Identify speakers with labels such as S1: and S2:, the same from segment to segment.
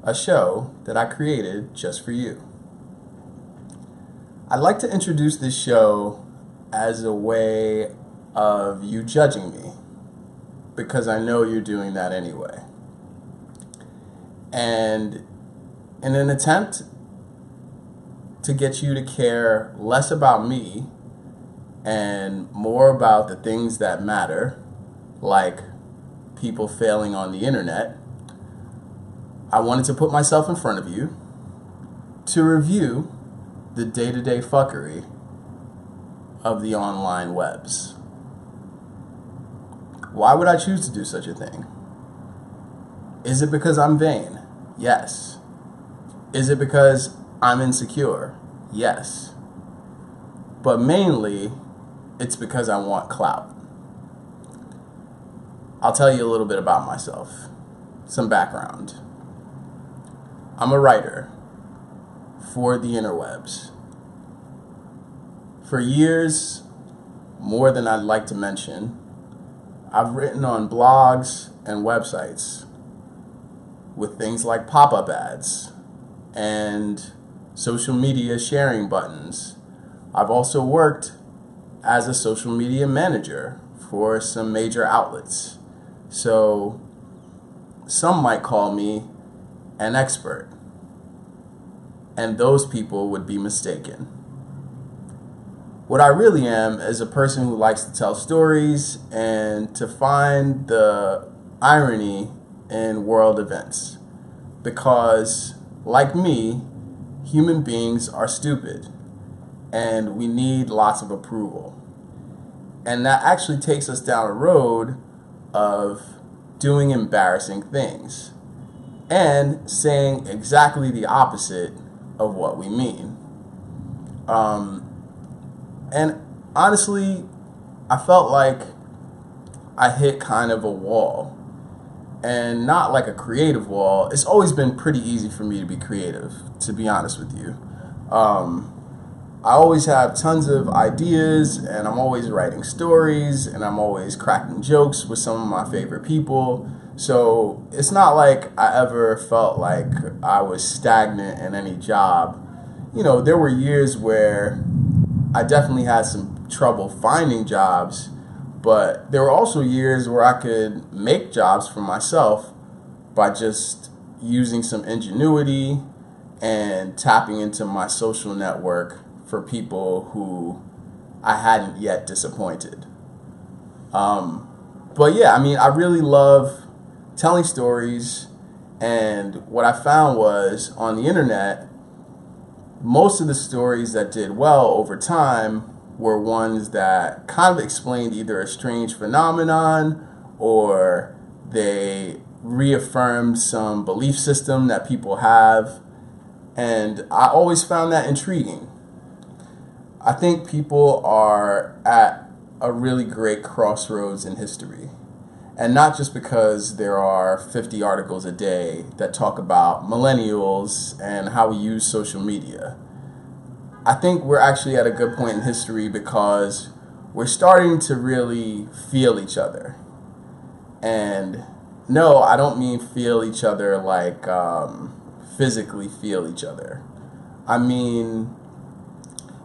S1: a show that I created just for you. I'd like to introduce this show as a way of you judging me, because I know you're doing that anyway. And in an attempt to get you to care less about me and more about the things that matter, like people failing on the internet, I wanted to put myself in front of you to review the day-to-day fuckery of the online webs. Why would I choose to do such a thing? Is it because I'm vain? Yes. Is it because I'm insecure? Yes. But mainly, it's because I want clout. I'll tell you a little bit about myself. Some background. I'm a writer for the interwebs. For years, more than I'd like to mention, I've written on blogs and websites with things like pop-up ads and social media sharing buttons. I've also worked as a social media manager for some major outlets. So some might call me an expert, and those people would be mistaken. What I really am is a person who likes to tell stories and to find the irony in world events. Because, like me, human beings are stupid and we need lots of approval. And that actually takes us down a road of doing embarrassing things and saying exactly the opposite of what we mean. And honestly, I felt like I hit kind of a wall, and not like a creative wall. It's always been pretty easy for me to be creative, to be honest with you. I always have tons of ideas, and I'm always writing stories, and I'm always cracking jokes with some of my favorite people. So it's not like I ever felt like I was stagnant in any job. You know, there were years where I definitely had some trouble finding jobs, but there were also years where I could make jobs for myself by just using some ingenuity and tapping into my social network for people who I hadn't yet disappointed. But yeah, I mean, I really love telling stories, and what I found was on the internet, most of the stories that did well over time were ones that kind of explained either a strange phenomenon or they reaffirmed some belief system that people have. And I always found that intriguing. I think people are at a really great crossroads in history. And not just because there are 50 articles a day that talk about millennials and how we use social media. I think we're actually at a good point in history because we're starting to really feel each other. And no, I don't mean feel each other like physically feel each other. I mean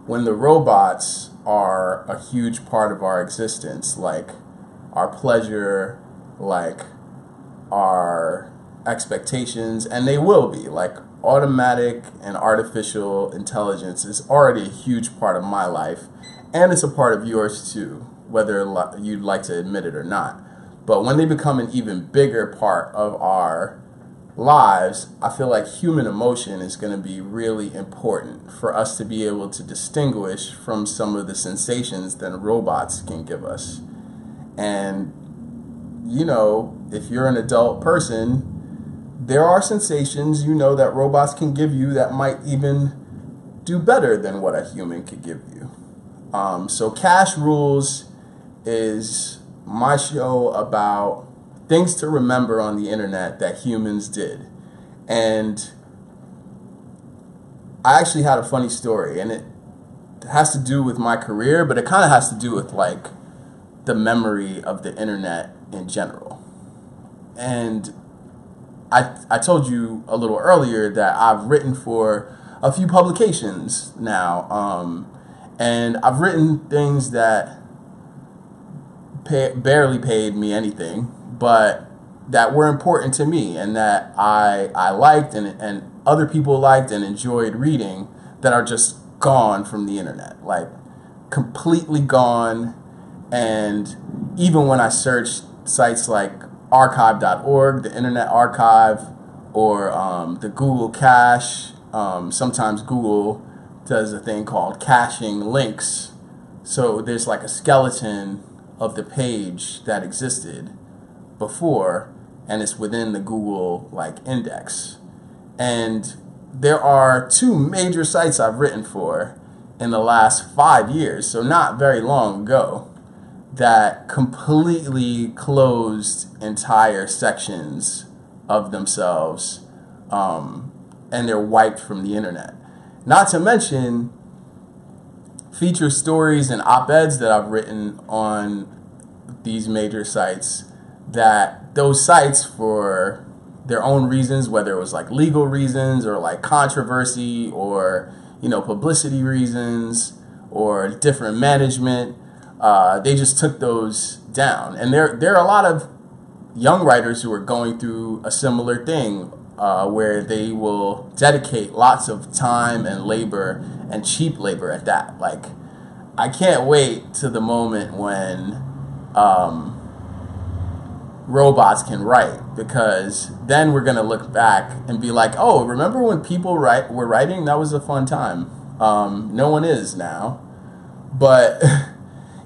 S1: when the robots are a huge part of our existence, like our pleasure, like our expectations, and they will be. Like automatic and artificial intelligence is already a huge part of my life, and it's a part of yours too, whether you'd like to admit it or not. But when they become an even bigger part of our lives, I feel like human emotion is going to be really important for us to be able to distinguish from some of the sensations that robots can give us. And, you know, if you're an adult person, there are sensations, you know, that robots can give you that might even do better than what a human could give you. So Cash Rules is my show about things to remember on the internet that humans did. And I actually had a funny story, and it has to do with my career, but it kind of has to do with like the memory of the internet in general. And I told you a little earlier that I've written for a few publications now, and I've written things that barely paid me anything, but that were important to me and that I liked and other people liked and enjoyed reading, that are just gone from the internet, like completely gone. And even when I search sites like archive.org, the Internet Archive, or the Google Cache, sometimes Google does a thing called caching links. So there's like a skeleton of the page that existed before, and it's within the Google like index. And there are 2 major sites I've written for in the last 5 years, so not very long ago, that completely closed entire sections of themselves, and they're wiped from the internet. Not to mention feature stories and op-eds that I've written on these major sites, that those sites, for their own reasons, whether it was like legal reasons or like controversy or, you know, publicity reasons or different management, they just took those down. And there are a lot of young writers who are going through a similar thing, where they will dedicate lots of time and labor, and cheap labor at that. Like, I can't wait to the moment when robots can write, because then we're gonna look back and be like, oh, remember when people were writing? That was a fun time. No one is now. But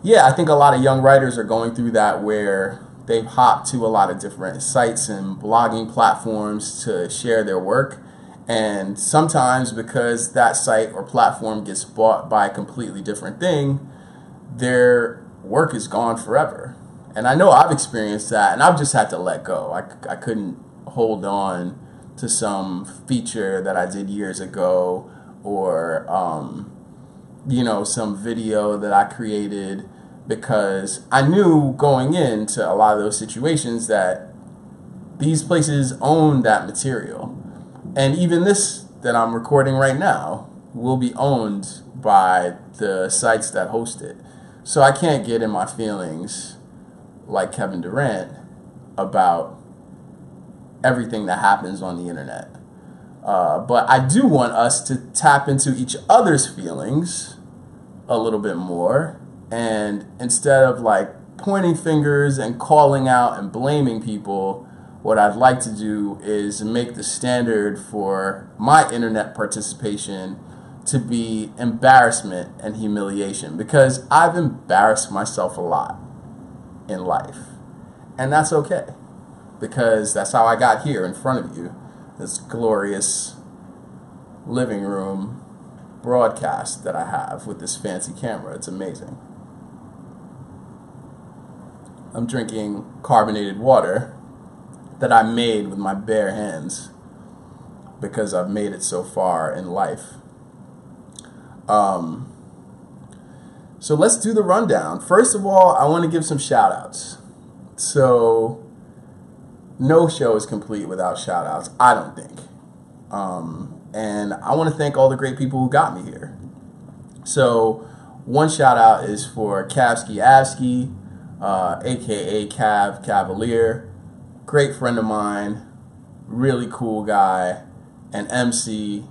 S1: yeah, I think a lot of young writers are going through that, where they've hopped to a lot of different sites and blogging platforms to share their work. And sometimes, because that site or platform gets bought by a completely different thing, their work is gone forever. And I know I've experienced that, and I've just had to let go. I couldn't hold on to some feature that I did years ago, or you know, some video that I created, because I knew going into a lot of those situations that these places own that material. And even this that I'm recording right now will be owned by the sites that host it. So I can't get in my feelings like Kevin Durant about everything that happens on the internet. But I do want us to tap into each other's feelings a little bit more. And instead of like pointing fingers and calling out and blaming people, what I'd like to do is make the standard for my internet participation to be embarrassment and humiliation, because I've embarrassed myself a lot in life. And that's okay, because that's how I got here in front of you, this glorious living room broadcast that I have with this fancy camera. It's amazing. I'm drinking carbonated water that I made with my bare hands, because I've made it so far in life. So let's do the rundown. First of all, I want to give some shout outs. So no show is complete without shout outs, I don't think. And I want to thank all the great people who got me here. So one shout out is for Kavsky Avsky, aka Cav Cavalier, great friend of mine, really cool guy, an MC,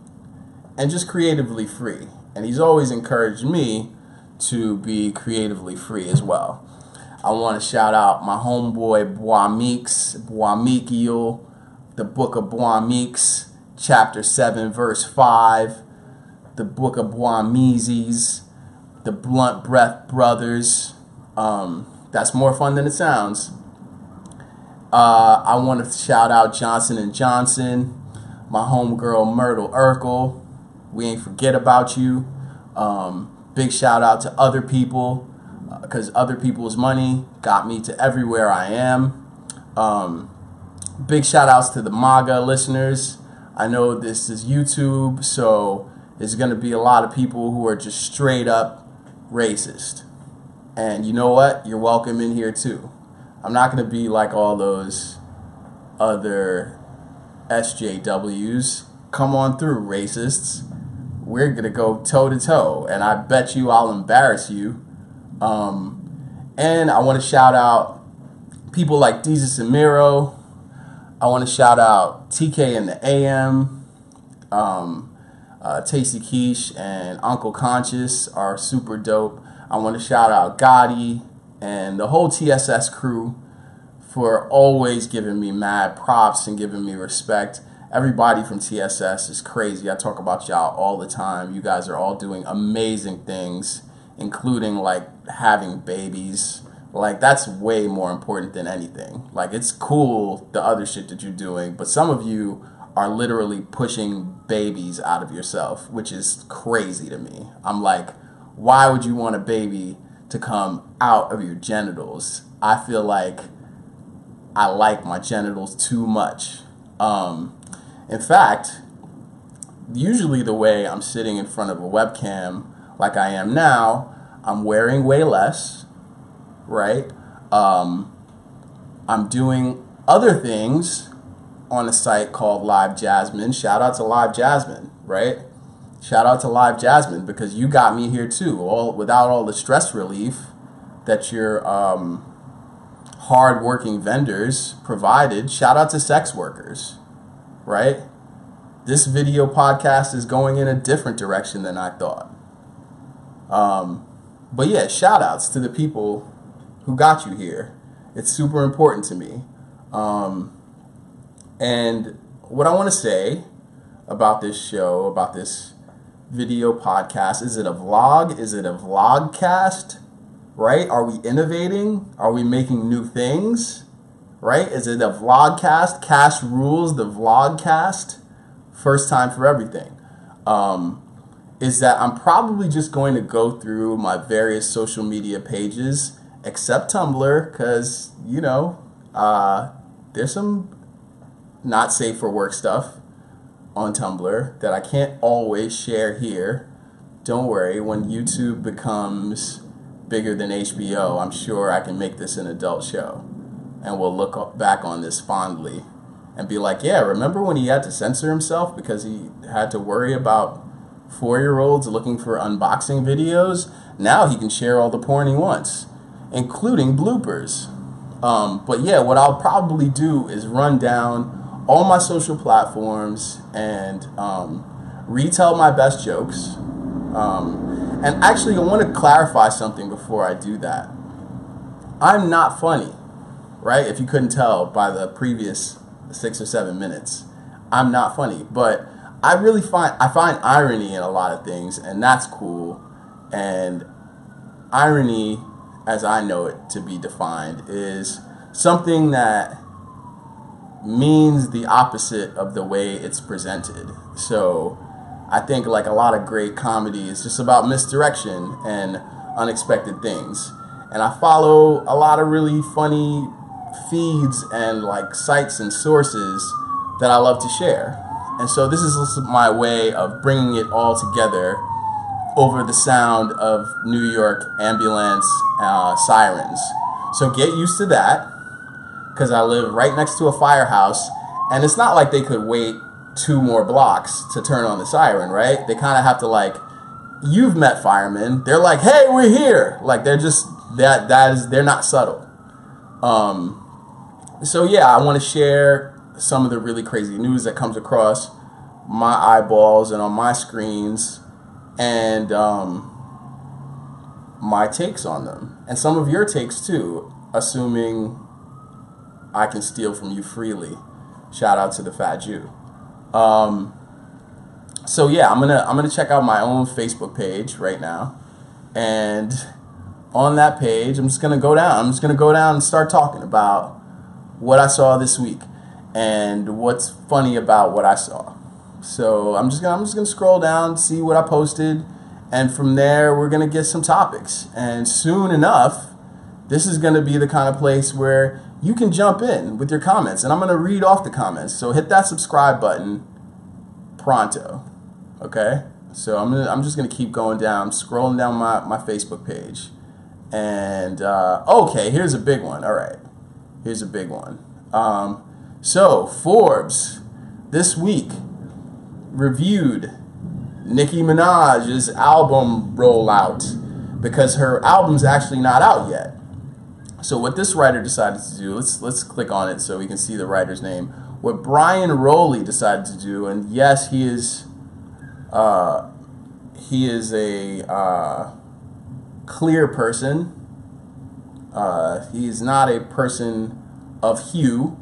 S1: and just creatively free. And he's always encouraged me to be creatively free as well. I want to shout out my homeboy Boamikiel, the Book of Boamix, chapter 7, verse 5, the Book of Boamizes, the Blunt Breath Brothers. That's more fun than it sounds. I want to shout out Johnson & Johnson, my homegirl Myrtle Urkel. We ain't forget about you. Big shout out to other people, because other people's money got me to everywhere I am. Big shout outs to the MAGA listeners. I know this is YouTube, so there's going to be a lot of people who are just straight up racist. And you know what? You're welcome in here too. I'm not going to be like all those other SJWs. Come on through, racists. We're going to go toe to toe, and I bet you I'll embarrass you. And I want to shout out people like Jesus and Miro. I want to shout out TK and the AM. Tasty Quiche and Uncle Conscious are super dope. I want to shout out Gotti and the whole TSS crew for always giving me mad props and giving me respect. Everybody from TSS is crazy. I talk about y'all all the time. You guys are all doing amazing things, including like having babies. Like, that's way more important than anything. Like, it's cool, the other shit that you're doing, but some of you are literally pushing babies out of yourself, which is crazy to me. I'm like, why would you want a baby to come out of your genitals? I feel like I like my genitals too much. In fact, usually the way I'm sitting in front of a webcam like I am now, I'm wearing way less, right? I'm doing other things on a site called Live Jasmine. Shout out to Live Jasmine, right? Shout out to Live Jasmine, because you got me here too. Without all the stress relief that your hard-working vendors provided. Shout out to sex workers, right? This video podcast is going in a different direction than I thought. But yeah, shout outs to the people who got you here. It's super important to me. And what I want to say about this show, about this video podcast, is it a vlog? Is it a vlogcast? Right? Are we innovating? Are we making new things? Right? Is it a vlogcast? Cash rules the vlogcast. First time for everything. Is that I'm probably just going to go through my various social media pages, except Tumblr, because, you know, there's some not safe for work stuff on Tumblr that I can't always share here. Don't worry, when YouTube becomes bigger than HBO, I'm sure I can make this an adult show, and we'll look back on this fondly and be like, yeah, remember when he had to censor himself because he had to worry about 4-year-olds looking for unboxing videos? Now he can share all the porn he wants, including bloopers. But yeah, what I'll probably do is run down all my social platforms and retell my best jokes. And actually, I want to clarify something before I do that. I'm not funny, right? If you couldn't tell by the previous 6 or 7 minutes, I'm not funny. But I find irony in a lot of things, and that's cool. And irony, as I know it to be defined, is something that means the opposite of the way it's presented. So I think like a lot of great comedy is just about misdirection and unexpected things. And I follow a lot of really funny feeds and like sites and sources that I love to share. And so this is my way of bringing it all together over the sound of New York ambulance sirens. So get used to that, because I live right next to a firehouse, and it's not like they could wait 2 more blocks to turn on the siren, right? They kind of have to, like, you've met firemen. They're like, hey, we're here. Like, they're just, they're not subtle. So yeah, I want to share some of the really crazy news that comes across my eyeballs and on my screens, and my takes on them, and some of your takes too, assuming I can steal from you freely. Shout out to the Fat Jew. So yeah, I'm gonna check out my own Facebook page right now, and on that page, I'm just gonna go down and start talking about what I saw this week and what's funny about what I saw. So I'm just gonna scroll down, see what I posted, and from there we're gonna get some topics. And soon enough, this is gonna be the kind of place where you can jump in with your comments, and I'm gonna read off the comments. So hit that subscribe button pronto. Okay? So I'm just gonna keep going down, scrolling down my Facebook page. And okay, here's a big one. All right. Here's a big one. So Forbes this week reviewed Nicki Minaj's album rollout because her album's actually not out yet. So what this writer decided to do, let's click on it so we can see the writer's name. What Bryan Rolli decided to do, and yes, he is a clear person. He is not a person of hue.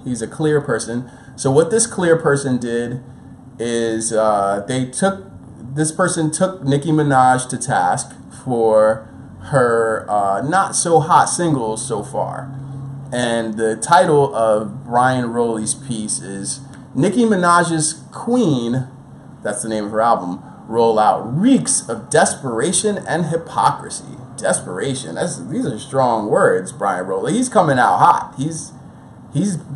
S1: He's a clear person. So what this clear person did is this person took Nicki Minaj to task for her not so hot singles so far. And the title of Bryan Rolli's piece is Nicki Minaj's Queen, that's the name of her album, rollout reeks of desperation and hypocrisy. Desperation, these are strong words, Bryan Rolli. He's coming out hot. He's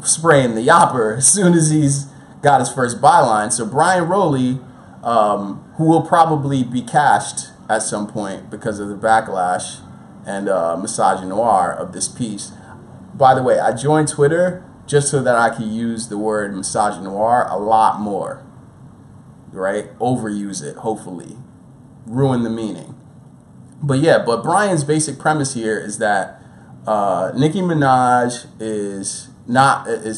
S1: spraying the yopper as soon as he's got his first byline. So Bryan Rolli, who will probably be cashed at some point because of the backlash and misogynoir of this piece. By the way, I joined Twitter just so that I could use the word misogynoir a lot more, right? Overuse it, hopefully. Ruin the meaning. But yeah, Bryan's basic premise here is that Nicki Minaj is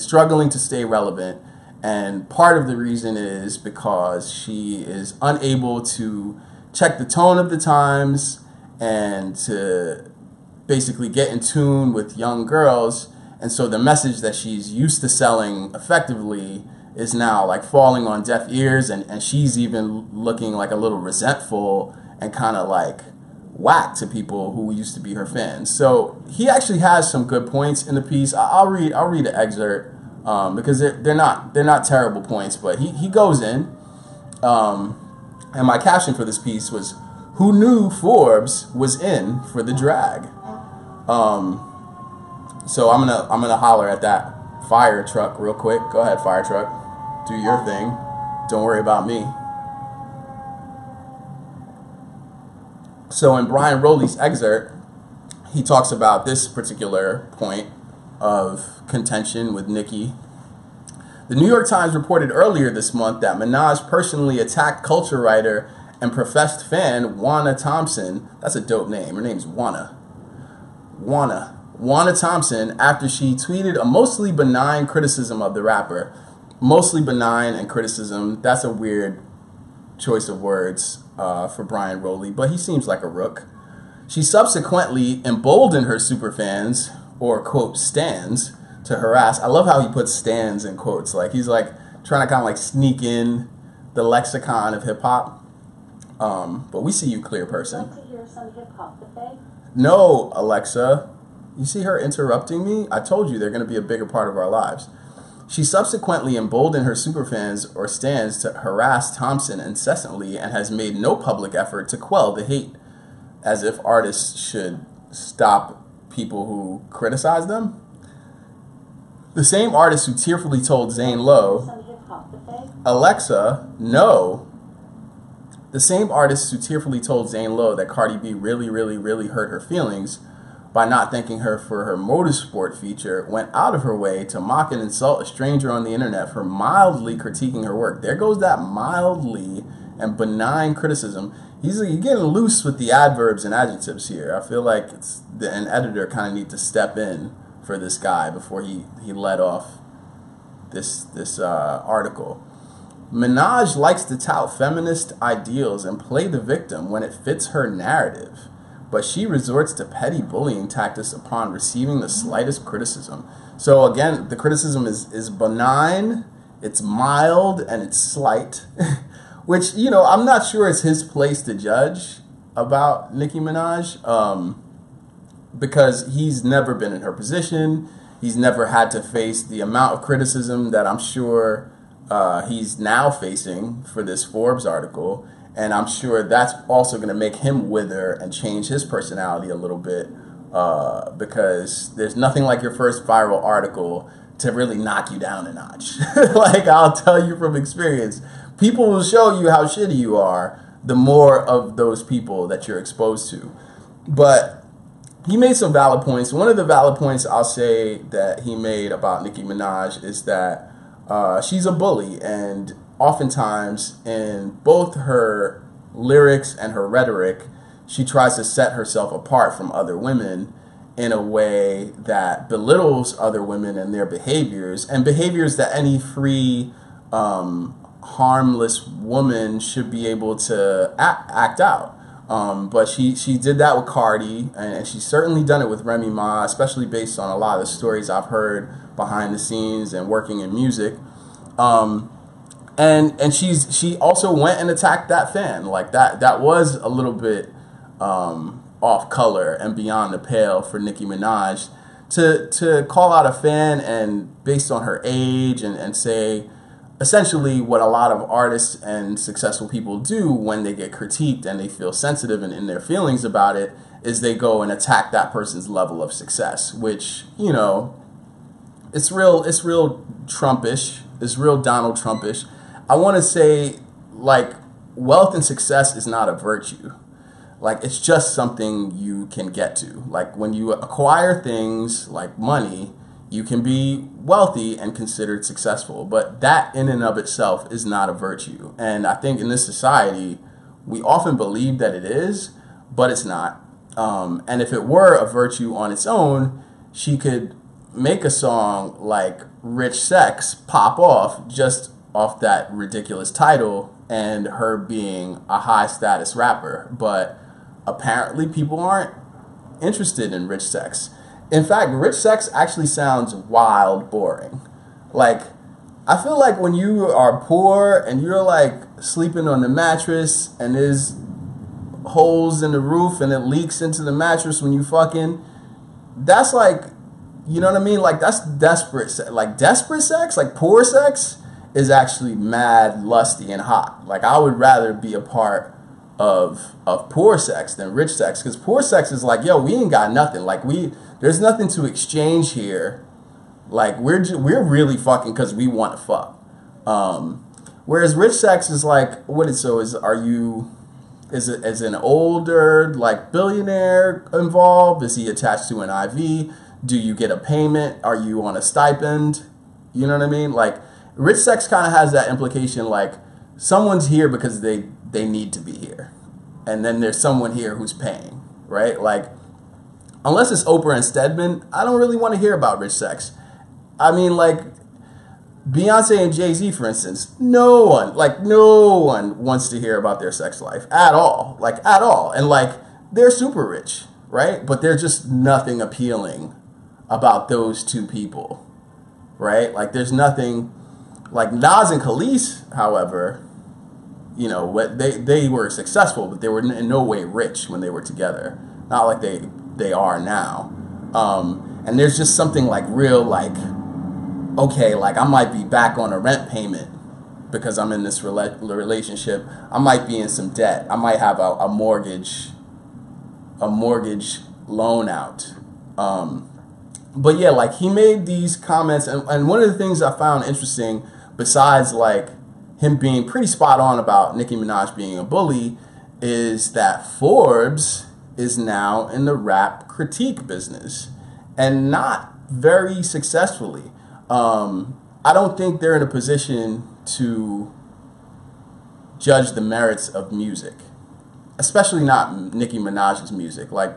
S1: struggling to stay relevant, and part of the reason is because she is unable to check the tone of the times and to basically get in tune with young girls, and so the message that she's used to selling effectively is now like falling on deaf ears, and she's even looking like a little resentful and kind of like whack to people who used to be her fans. So he actually has some good points in the piece. I'll read an excerpt because they're not terrible points, but he goes in. And my caption for this piece was, "Who knew Forbes was in for the drag?" So I'm gonna holler at that fire truck real quick. Go ahead, fire truck, do your thing. Don't worry about me. So in Bryan Rolli's excerpt, he talks about this particular point of contention with Nicki. The New York Times reported earlier this month that Minaj personally attacked culture writer and professed fan Wanna Thompson. That's a dope name. Her name's Wanna Thompson after she tweeted a mostly benign criticism of the rapper. Mostly benign and criticism, that's a weird choice of words for Bryan Rolli, but he seems like a rook. She subsequently emboldened her superfans, or quote, stans, to harass. I love how he puts stans in quotes. Like he's like trying to kind of like sneak in the lexicon of hip hop. But we see you, clear person.
S2: Want to hear some hip hop today?
S1: No, Alexa. You see her interrupting me? I told you they're going to be a bigger part of our lives. She subsequently emboldened her superfans or stans to harass Thompson incessantly and has made no public effort to quell the hate, as if artists should stop people who criticize them. The same artist who tearfully told Zane Lowe, Alexa, no. The same artist who tearfully told Zane Lowe that Cardi B really, really, really hurt her feelings by not thanking her for her motorsport feature went out of her way to mock and insult a stranger on the internet for mildly critiquing her work. There goes that mildly and benign criticism. You're getting loose with the adverbs and adjectives here. I feel like an editor kind of need to step in for this guy before he let off this article. Minaj likes to tout feminist ideals and play the victim when it fits her narrative, but she resorts to petty bullying tactics upon receiving the slightest criticism. So again, the criticism is benign, it's mild, and it's slight, which, you know, I'm not sure it's his place to judge about Nicki Minaj, because he's never been in her position. He's never had to face the amount of criticism that I'm sure he's now facing for this Forbes article. And I'm sure that's also going to make him wither and change his personality a little bit, because there's nothing like your first viral article to really knock you down a notch. Like, I'll tell you from experience, people will show you how shitty you are the more of those people that you're exposed to. But he made some valid points. One of the valid points I'll say that he made about Nicki Minaj is that she's a bully, and oftentimes in both her lyrics and her rhetoric, she tries to set herself apart from other women in a way that belittles other women and their behaviors, and behaviors that any free, harmless woman should be able to act out. But she did that with Cardi, and she's certainly done it with Remy Ma, especially based on a lot of the stories I've heard behind the scenes and working in music. And she also went and attacked that fan. Like that was a little bit off color and beyond the pale for Nicki Minaj to call out a fan and based on her age and say essentially what a lot of artists and successful people do when they get critiqued and they feel sensitive and in their feelings about it is they go and attack that person's level of success, which, you know, it's real Trumpish. It's real Donald Trumpish. I want to say, like, wealth and success is not a virtue. Like, it's just something you can get to. Like, when you acquire things like money, you can be wealthy and considered successful. But that in and of itself is not a virtue. And I think in this society, we often believe that it is, but it's not. And if it were a virtue on its own, she could make a song like Rich Sex pop off just off that ridiculous title and her being a high status rapper. But apparently people aren't interested in Rich Sex. In fact, Rich Sex actually sounds wild boring. Like, I feel like when you are poor and you're like sleeping on the mattress and there's holes in the roof and it leaks into the mattress when you fucking, that's like, you know what I mean? Like, that's desperate sex. Like, desperate sex, like poor sex is actually mad, lusty, and hot. Like, I would rather be a part of poor sex than rich sex, because poor sex is like, yo, we ain't got nothing. Like, there's nothing to exchange here. Like, we're really fucking because we want to fuck. Whereas rich sex is like, is an older like billionaire involved? Is he attached to an IV? Do you get a payment? Are you on a stipend? You know what I mean? Like, rich sex kind of has that implication, like someone's here because they need to be here, and then there's someone here who's paying, right? Like, unless it's Oprah and Stedman, I don't really want to hear about rich sex. I mean, like, Beyonce and Jay-Z, for instance, no one wants to hear about their sex life at all, like, at all. And, like, they're super rich, right? But there's just nothing appealing about those two people, right? Like, there's nothing, like, Nas and Khalees, however, you know, what they were successful, but they were in no way rich when they were together. Not like they are now. And there's just something like real, like, okay, like I might be back on a rent payment because I'm in this relationship. I might be in some debt. I might have a mortgage loan out. But yeah, like, he made these comments, and one of the things I found interesting, besides like him being pretty spot on about Nicki Minaj being a bully, is that Forbes is now in the rap critique business, and not very successfully. I don't think they're in a position to judge the merits of music, especially not Nicki Minaj's music. Like,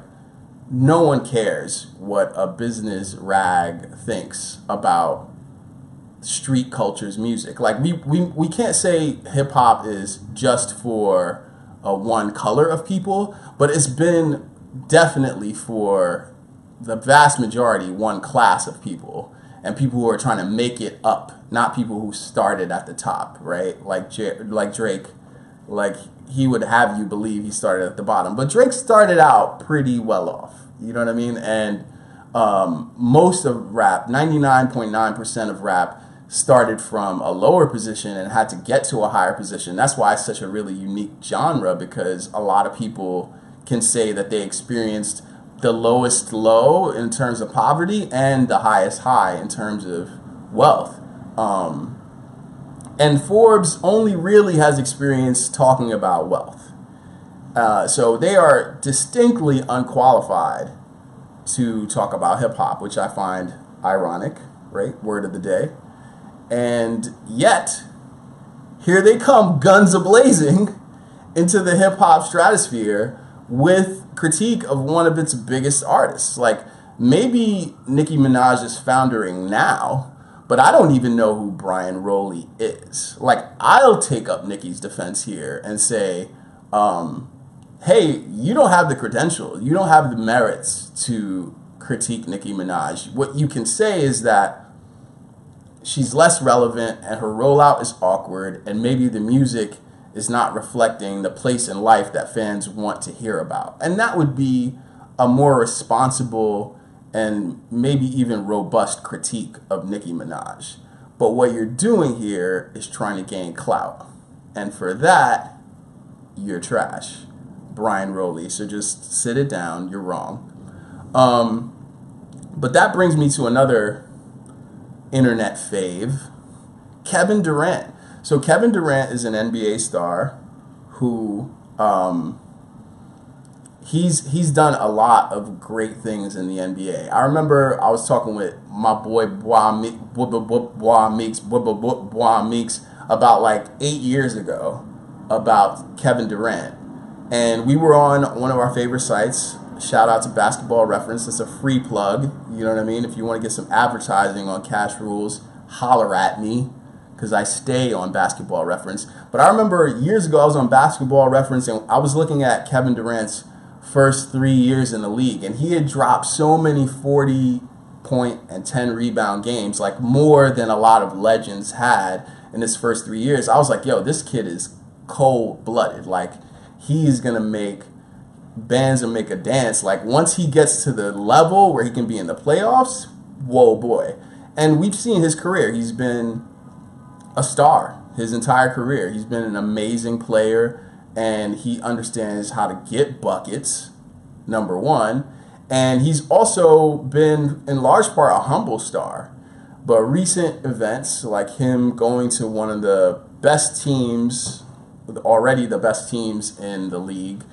S1: no one cares what a business rag thinks about street culture's music. Like, we can't say hip hop is just for one color of people, but it's been definitely for the vast majority one class of people, and people who are trying to make it up, not people who started at the top, right? Like Drake, like, he would have you believe he started at the bottom, but Drake started out pretty well off, you know what I mean? And most of rap, 99.9% of rap, started from a lower position and had to get to a higher position. That's why it's such a really unique genre, because a lot of people can say that they experienced the lowest low in terms of poverty and the highest high in terms of wealth. And Forbes only really has experience talking about wealth. So they are distinctly unqualified to talk about hip hop, which I find ironic, right? Word of the day. And yet, here they come, guns a-blazing, into the hip-hop stratosphere with critique of one of its biggest artists. Like, maybe Nicki Minaj is foundering now, but I don't even know who Bryan Rolli is. Like, I'll take up Nicki's defense here and say, hey, you don't have the credentials. You don't have the merits to critique Nicki Minaj. What you can say is that she's less relevant and her rollout is awkward, and maybe the music is not reflecting the place in life that fans want to hear about. And that would be a more responsible and maybe even robust critique of Nicki Minaj. But what you're doing here is trying to gain clout. And for that, you're trash. Bryan Rolli. So just sit it down. You're wrong. But that brings me to another internet fave, Kevin Durant. So Kevin Durant is an NBA star who he's done a lot of great things in the NBA. I remember I was talking with my boy Meeks about like 8 years ago about Kevin Durant, and we were on one of our favorite sites. Shout out to Basketball Reference. It's a free plug. You know what I mean? If you want to get some advertising on Cash Rules, holler at me, because I stay on Basketball Reference. But I remember years ago I was on Basketball Reference and I was looking at Kevin Durant's first 3 years in the league, and he had dropped so many 40-point and 10-rebound games, like more than a lot of legends had in his first 3 years. I was like, yo, this kid is cold-blooded. Like, he's going to make bands and make a dance. Like, once he gets to the level where he can be in the playoffs, whoa, boy. And we've seen his career. He's been a star his entire career. He's been an amazing player, and he understands how to get buckets, number one. And he's also been, in large part, a humble star. But recent events, like him going to one of the best teams, already the best teams in the league,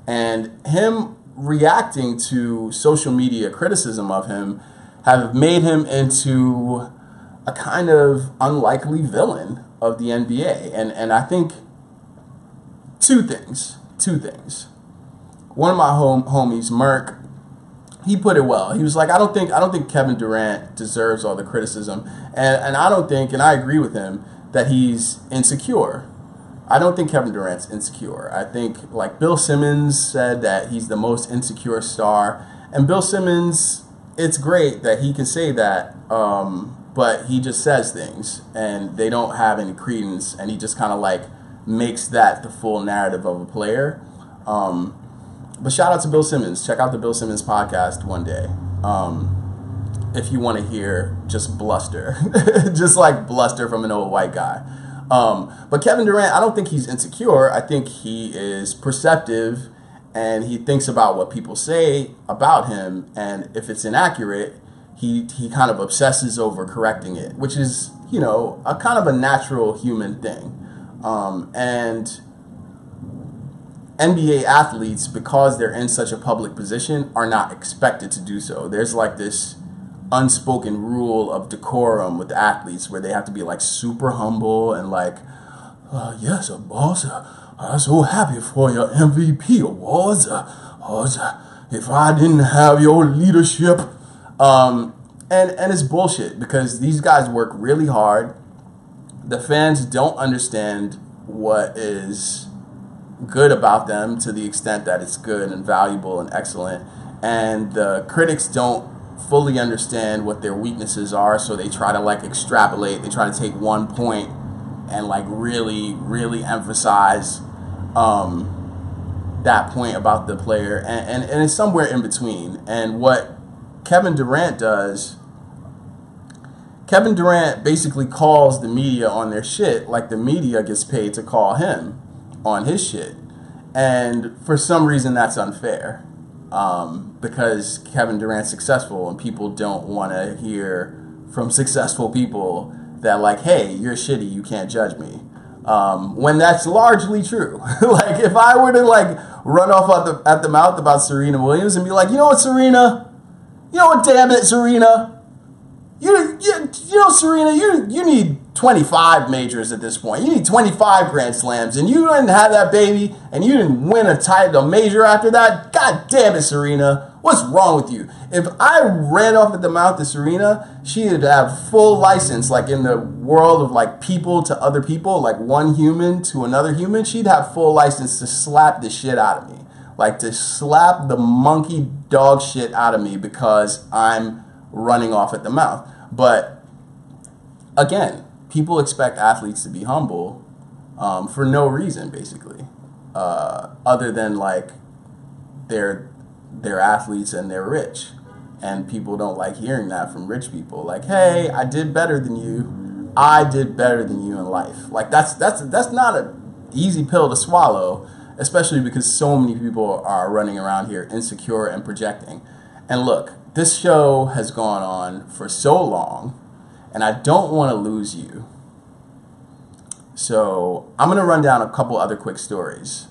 S1: and him reacting to social media criticism of him, have made him into a kind of unlikely villain of the NBA. And I think two things. One of my homies, Merk, he put it well. He was like, I don't think Kevin Durant deserves all the criticism. And I don't think, and I agree with him, that he's insecure. I don't think Kevin Durant's insecure. I think, like Bill Simmons said, that he's the most insecure star. And Bill Simmons, it's great that he can say that, but he just says things and they don't have any credence, and he just kind of like makes that the full narrative of a player. But shout out to Bill Simmons. Check out the Bill Simmons podcast one day. If you want to hear just bluster, just like bluster from an old white guy. But Kevin Durant, I don't think he's insecure. I think he is perceptive, and he thinks about what people say about him, and if it's inaccurate, he kind of obsesses over correcting it, which is, you know, a kind of a natural human thing. And NBA athletes, because they're in such a public position, are not expected to do so. There's like this unspoken rule of decorum with athletes where they have to be like super humble and like, yes, boss, I'm so happy for your MVP awards. If I didn't have your leadership, and it's bullshit, because these guys work really hard. The fans don't understand what is good about them to the extent that it's good and valuable and excellent, and the critics don't fully understand what their weaknesses are, so they try to like extrapolate. They try to take one point and like really emphasize that point about the player, and it's somewhere in between. And what Kevin Durant does, Kevin Durant basically calls the media on their shit like the media gets paid to call him on his shit. And for some reason that's unfair, because Kevin Durant's successful and people don't want to hear from successful people that like, hey, you're shitty, you can't judge me, when that's largely true. Like, if I were to like run off at the mouth about Serena Williams and be like, you know what, Serena, you know what, damn it, Serena, you know, Serena, you need 25 majors at this point. You need 25 Grand Slams, and you didn't have that baby, and you didn't win a major after that. God damn it, Serena. What's wrong with you? If I ran off at the mouth to Serena, she'd have full license, like in the world of like people to other people, like one human to another human, she'd have full license to slap the shit out of me. Like to slap the monkey dog shit out of me because I'm running off at the mouth. But again, people expect athletes to be humble for no reason, basically, other than like they're athletes and they're rich, and people don't like hearing that from rich people. Like, hey, I did better than you. I did better than you in life. Like that's not an easy pill to swallow, especially because so many people are running around here insecure and projecting. And look, this show has gone on for so long, and I don't want to lose you. So I'm going to run down a couple other quick stories.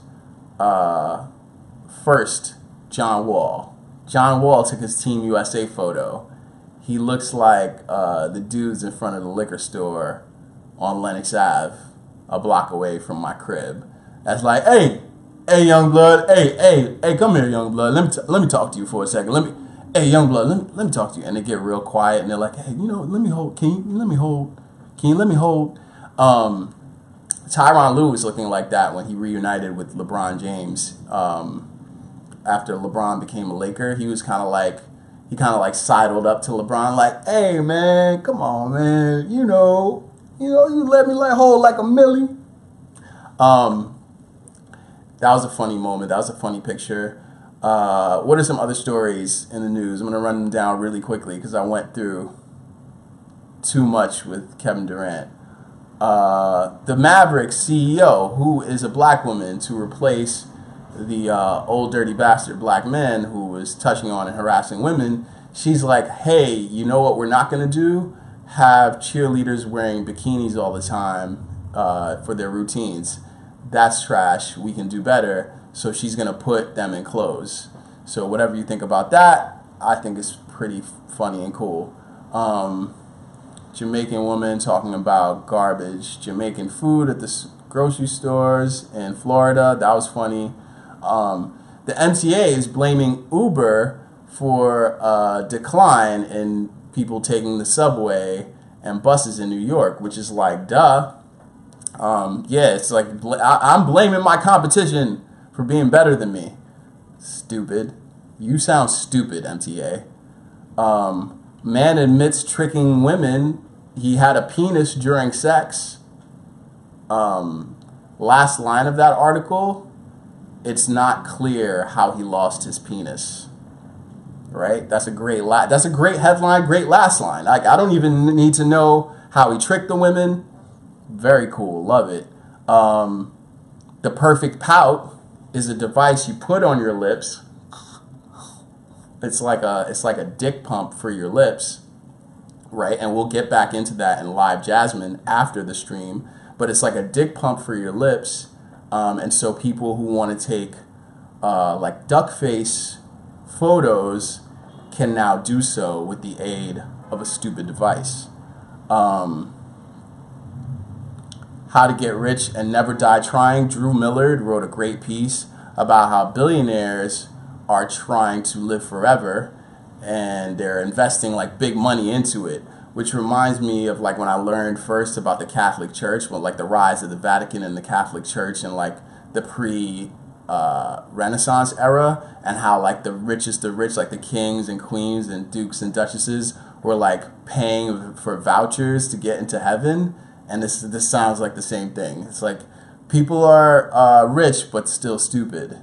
S1: First, John Wall. John Wall took his Team USA photo. He looks like the dudes in front of the liquor store on Lenox Ave, a block away from my crib. That's like, hey, young blood, hey, come here, young blood. Let me talk to you for a second. Hey, young blood, let me talk to you. And they get real quiet, and they're like, hey, let me hold. Can you let me hold? Tyronn Lue was looking like that when he reunited with LeBron James. After LeBron became a Laker, he kind of like sidled up to LeBron like, hey man, come on man, you let me hold like a millie. That was a funny moment. That was a funny picture. What are some other stories in the news? I'm going to run them down really quickly because I went through too much with Kevin Durant. The Mavericks CEO, who is a black woman, to replace the old dirty bastard black man who was touching on and harassing women, she's like, hey, you know what we're not going to do? Have cheerleaders wearing bikinis all the time for their routines. That's trash. We can do better. So she's going to put them in clothes. So whatever you think about that, I think it's pretty funny and cool. Jamaican woman talking about garbage Jamaican food at the grocery stores in Florida. That was funny. The MTA is blaming Uber for decline in people taking the subway and buses in New York, which is like, duh. Yeah, it's like I'm blaming my competition for being better than me. Stupid. You sound stupid, MTA. Man admits tricking women. He had a penis during sex. Last line of that article, it's not clear how he lost his penis. Right? That's a great headline, great last line. Like, I don't even need to know how he tricked the women. Very cool. Love it. The perfect pout is a device you put on your lips. It's like a dick pump for your lips, right? And we'll get back into that in Live Jasmine after the stream. But it's like a dick pump for your lips, and so people who want to take like duck face photos can now do so with the aid of a stupid device. How to Get Rich and Never Die Trying. Drew Millard wrote a great piece about how billionaires are trying to live forever and they're investing like big money into it, which reminds me of like when I learned first about the Catholic Church, well, like the rise of the Vatican and the Catholic Church and like the Renaissance era, and how like the richest of rich, like the kings and queens and dukes and duchesses, were like paying for vouchers to get into heaven. And this sounds like the same thing. It's like people are rich but still stupid.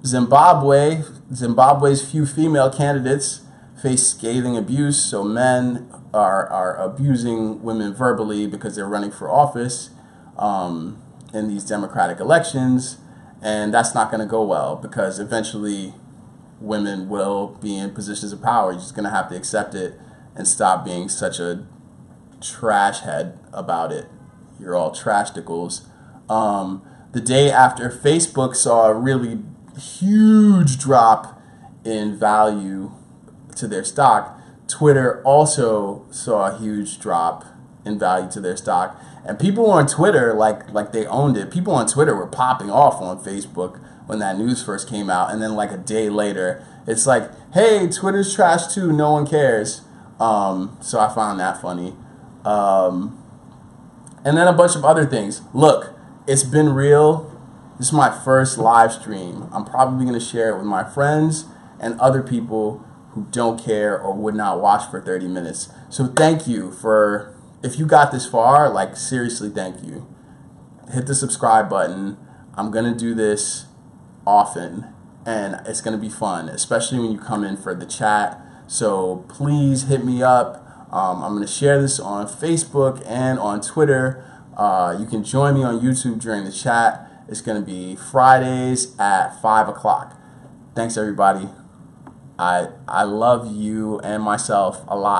S1: Zimbabwe's few female candidates face scathing abuse. So men are abusing women verbally because they're running for office in these democratic elections. And that's not going to go well because eventually women will be in positions of power. You're just going to have to accept it and stop being such a trash head about it. You're all trashticles. The day after Facebook saw a really huge drop in value to their stock, Twitter also saw a huge drop in value to their stock. And people on Twitter, like they owned it. People on Twitter were popping off on Facebook when that news first came out, and then like a day later, it's like, hey, Twitter's trash too, no one cares. So I found that funny. And then a bunch of other things. Look, it's been real. This is my first live stream. I'm probably going to share it with my friends and other people who don't care or would not watch for 30 minutes. So thank you for, if you got this far, like seriously, thank you. Hit the subscribe button. I'm going to do this often, and it's going to be fun, especially when you come in for the chat. So please hit me up. I'm going to share this on Facebook and on Twitter. You can join me on YouTube during the chat. It's going to be Fridays at 5 o'clock. Thanks, everybody. I love you and myself a lot.